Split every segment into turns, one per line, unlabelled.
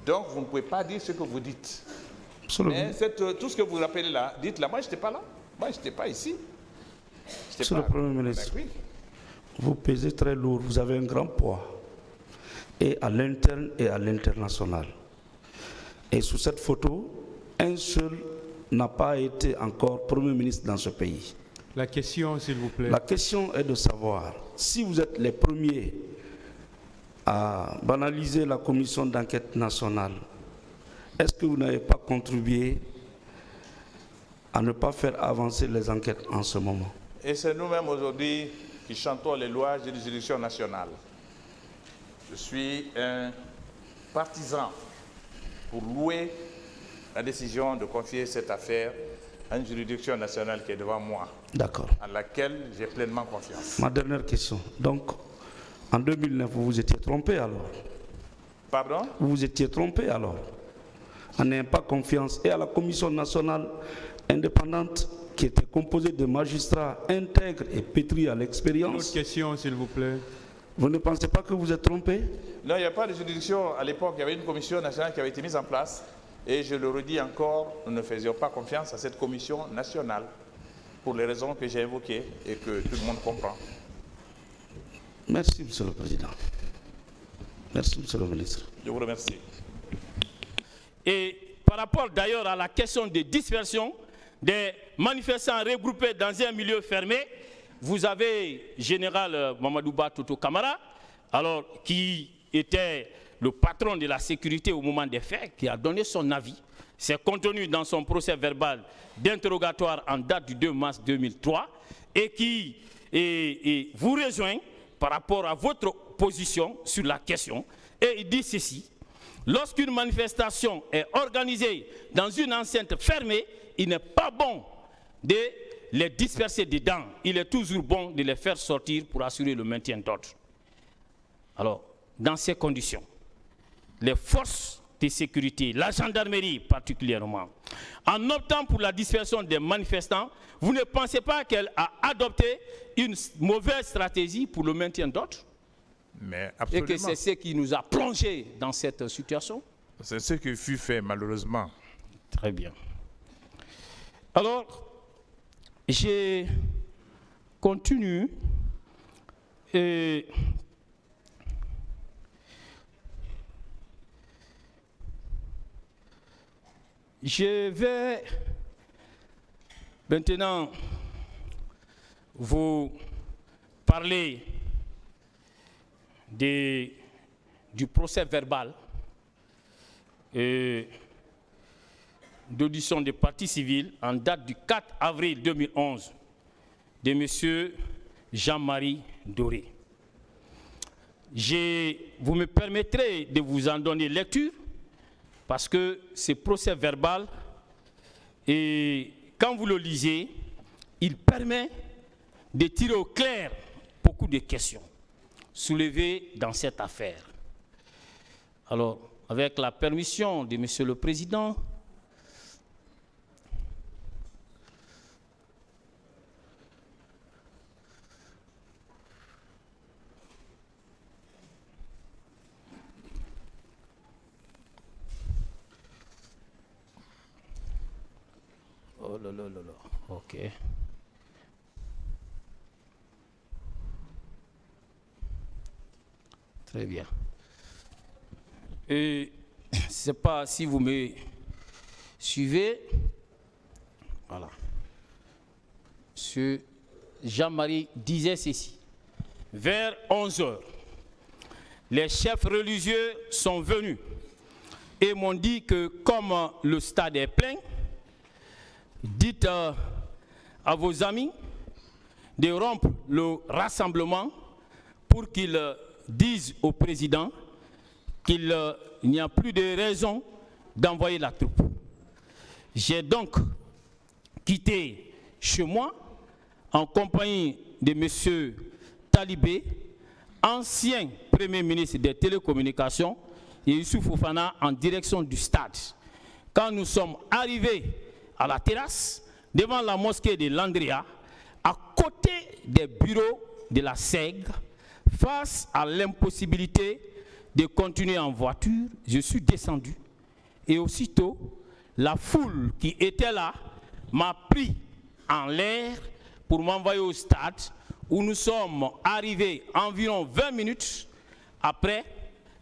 Donc, vous ne pouvez pas dire ce que vous dites.
Absolument.
Mais tout ce que vous rappelez là, dites-là. Moi, je n'étais pas là. Moi, je n'étais pas ici.
Monsieur le Premier ministre,
oui.
vous pesez très lourd, vous avez un grand poids, et à l'interne et à l'international. Et sous cette photo, un seul n'a pas été encore Premier ministre dans ce pays.
La question, s'il vous plaît.
La question est de savoir, si vous êtes les premiers à banaliser la commission d'enquête nationale, est-ce que vous n'avez pas contribué à ne pas faire avancer les enquêtes en ce moment?
Et c'est nous-mêmes aujourd'hui qui chantons les louanges des juridictions nationales. Je suis un partisan pour louer la décision de confier cette affaire à une juridiction nationale qui est devant moi.
D'accord.
À laquelle j'ai pleinement confiance.
Ma dernière question. Donc, en 2009, vous vous étiez trompé alors?
Pardon?
Vous vous étiez trompé alors? En n'ayant pas confiance et à la commission nationale indépendante qui était composée de magistrats intègres et pétris à l'expérience.
Une autre question, s'il vous plaît.
Vous ne pensez pas que vous êtes trompé?
Non, il n'y a pas de juridiction. À l'époque, il y avait une commission nationale qui avait été mise en place. Et je le redis encore, nous ne faisions pas confiance à cette commission nationale pour les raisons que j'ai évoquées et que tout le monde comprend.
Merci, Monsieur le Président. Merci, Monsieur le Ministre.
Je vous remercie.
Et par rapport d'ailleurs à la question de dispersion des manifestants regroupés dans un milieu fermé, vous avez Général Mamadouba Toto Kamara, alors, qui était le patron de la sécurité au moment des faits, qui a donné son avis. C'est contenu dans son procès verbal d'interrogatoire en date du 2 mars 2003 et qui vous rejoint par rapport à votre position sur la question. Et il dit ceci: lorsqu'une manifestation est organisée dans une enceinte fermée, il n'est pas bon de les disperser dedans. Il est toujours bon de les faire sortir pour assurer le maintien d'ordre. Alors, dans ces conditions, les forces de sécurité, la gendarmerie particulièrement, en optant pour la dispersion des manifestants, vous ne pensez pas qu'elle a adopté une mauvaise stratégie pour le maintien d'ordre?
Mais absolument.
Et que c'est ce qui nous a plongé dans cette situation?
C'est ce qui fut fait, malheureusement.
Très bien. Alors, je continue et je vais maintenant vous parler du procès verbal d'audition des parties civiles en date du 4 avril 2011 de M. Jean-Marie Doré. Vous me permettrez de vous en donner lecture parce que ce procès verbal, et quand vous le lisez, il permet de tirer au clair beaucoup de questions soulevées dans cette affaire. Alors, avec la permission de M. le Président, oh là là là là, ok. Très bien. Et je ne sais pas si vous me suivez. Voilà. Ce Jean-Marie disait ceci. Vers 11 h, les chefs religieux sont venus et m'ont dit que comme le stade est plein, dites à vos amis de rompre le rassemblement pour qu'ils disent au président qu'il n'y a plus de raison d'envoyer la troupe. J'ai donc quitté chez moi en compagnie de M. Talibé, ancien Premier ministre des Télécommunications, et Youssouf Fofana en direction du stade. Quand nous sommes arrivés à la terrasse, devant la mosquée de l'Andrea, à côté des bureaux de la SEG, face à l'impossibilité de continuer en voiture, je suis descendu. Et aussitôt, la foule qui était là m'a pris en l'air pour m'envoyer au stade où nous sommes arrivés environ 20 minutes après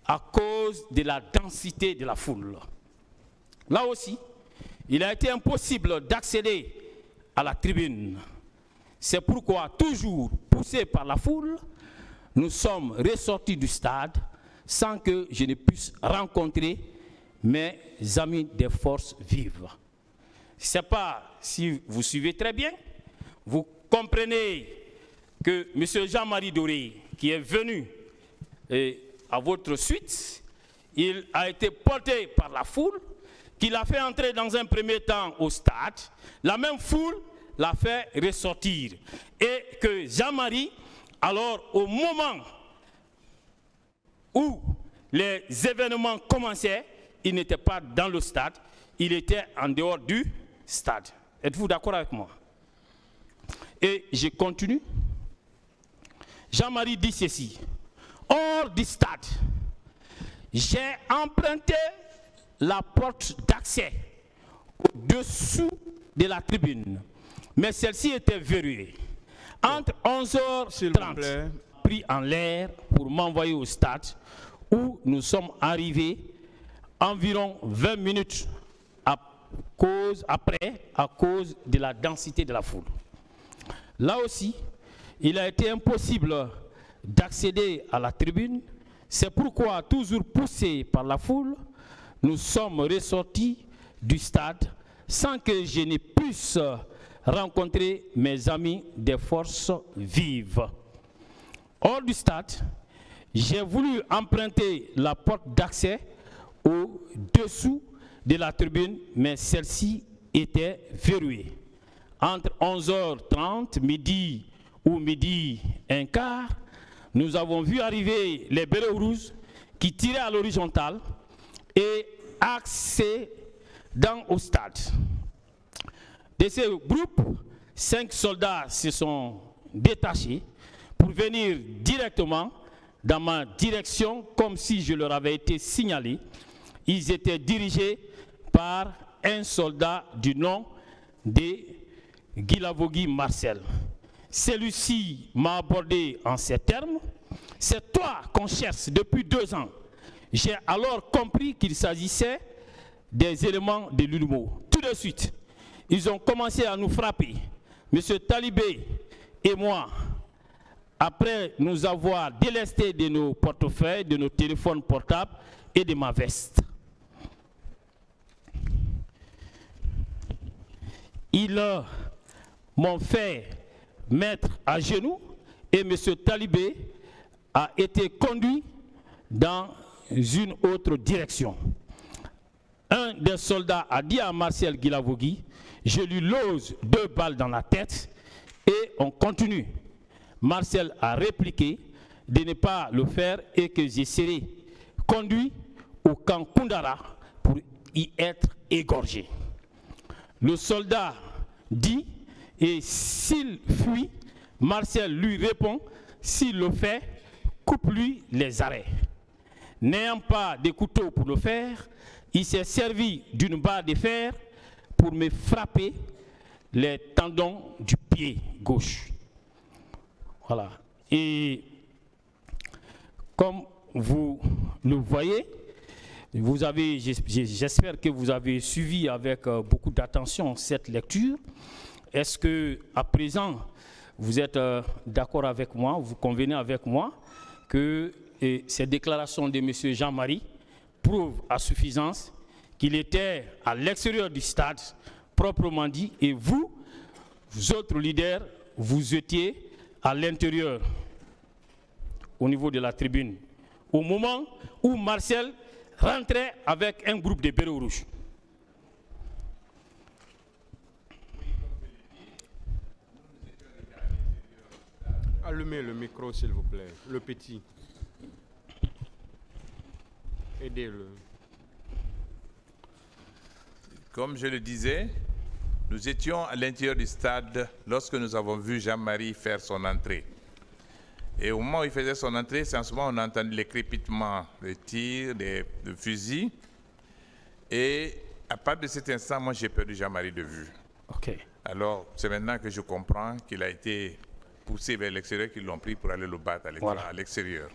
à cause de la densité de la foule. Là aussi, il a été impossible d'accéder à la tribune. C'est pourquoi, toujours poussés par la foule, nous sommes ressortis du stade sans que je ne puisse rencontrer mes amis des forces vives. Je ne sais pas si vous suivez très bien. Vous comprenez que M. Jean-Marie Doré, qui est venu à votre suite, il a été porté par la foule, qu'il a fait entrer dans un premier temps au stade. La même foule l'a fait ressortir. Et que Jean-Marie, alors au moment où les événements commençaient, il n'était pas dans le stade, il était en dehors du stade. Êtes-vous d'accord avec moi? Et je continue. Jean-Marie dit ceci. Hors du stade, j'ai emprunté la porte d'accès au-dessous de la tribune, mais celle-ci était verrouillée. Entre 11h30, pris en l'air pour m'envoyer au stade où nous sommes arrivés environ 20 minutes après, à cause de la densité de la foule. Là aussi, il a été impossible d'accéder à la tribune. C'est pourquoi, toujours poussés par la foule, nous sommes ressortis du stade sans que je ne puisse rencontrer mes amis des forces vives. Hors du stade, j'ai voulu emprunter la porte d'accès au-dessous de la tribune, mais celle-ci était verrouillée. Entre 11h30, midi ou midi un quart, nous avons vu arriver les bérets rouges qui tiraient à l'horizontale et accédant au stade. De ce groupe, 5 soldats se sont détachés pour venir directement dans ma direction, comme si je leur avais été signalé. Ils étaient dirigés par un soldat du nom de Guilavogui Marcel. Celui-ci m'a abordé en ces termes. C'est toi qu'on cherche depuis 2 ans. J'ai alors compris qu'il s'agissait des éléments de l'UNMO. Tout de suite, ils ont commencé à nous frapper. Monsieur Talibé et moi, après nous avoir délestés de nos portefeuilles, de nos téléphones portables et de ma veste. Ils m'ont fait mettre à genoux et M. Talibé a été conduit dans une autre direction. Un des soldats a dit à Marcel Guilavogui, je lui lose 2 balles dans la tête et on continue. Marcel a répliqué de ne pas le faire et que je serai conduit au camp Koundara pour y être égorgé. Le soldat dit, et s'il fuit, Marcel lui répond, s'il le fait, coupe-lui les arrêts. N'ayant pas de couteau pour le faire, il s'est servi d'une barre de fer pour me frapper les tendons du pied gauche. Voilà. Et comme vous le voyez, vous avez, j'espère que vous avez suivi avec beaucoup d'attention cette lecture. Est-ce que à présent, vous êtes d'accord avec moi, vous convenez avec moi que ces déclarations de M. Jean-Marie prouvent à suffisance qu'il était à l'extérieur du stade, proprement dit, et vous autres leaders, vous étiez à l'intérieur, au niveau de la tribune, au moment où Marcel rentrait avec un groupe de bérets rouges.
Allumez le micro, s'il vous plaît. Le petit. Aidez-le.
Comme je le disais, nous étions à l'intérieur du stade lorsque nous avons vu Jean-Marie faire son entrée. Et au moment où il faisait son entrée, c'est en ce moment on a entendu les crépitements, les tirs, de fusils. Et à partir de cet instant, moi j'ai perdu Jean-Marie de vue.
Ok.
Alors c'est maintenant que je comprends qu'il a été poussé vers l'extérieur, qu'ils l'ont pris pour aller le battre à l'extérieur.